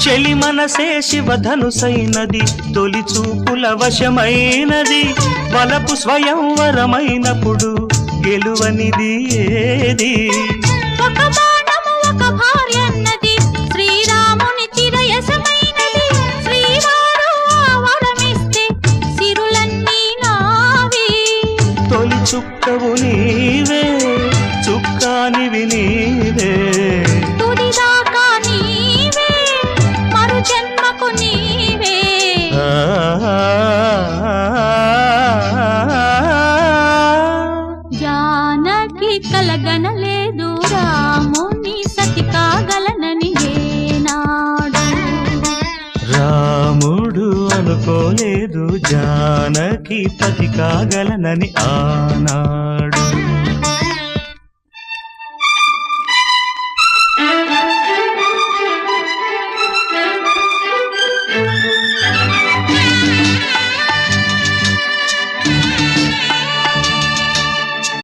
చెలి మనసే శివధనుసైనది, తొలి చూపుల వశమైనది, వలపు స్వయంవరమైనప్పుడు గెలువనిది ఏది? ఒక బాణము ఒక భార్యన్నది, శ్రీరాముని చిరయసమైనది, శ్రీవారు వరమిస్తే సిరులన్నీ నావి. తొలి చుక్కవు నీవే, చుక్కానివి నీవే, తుదిదాకా నీవే, మరు జన్మకు నీవే. జానకి కలగనలేదు రాముని సతి కాగలనని ఏనాడు, రాముడు అనుకోలేదు జానకి పతి కాగలనని ఆనాడు.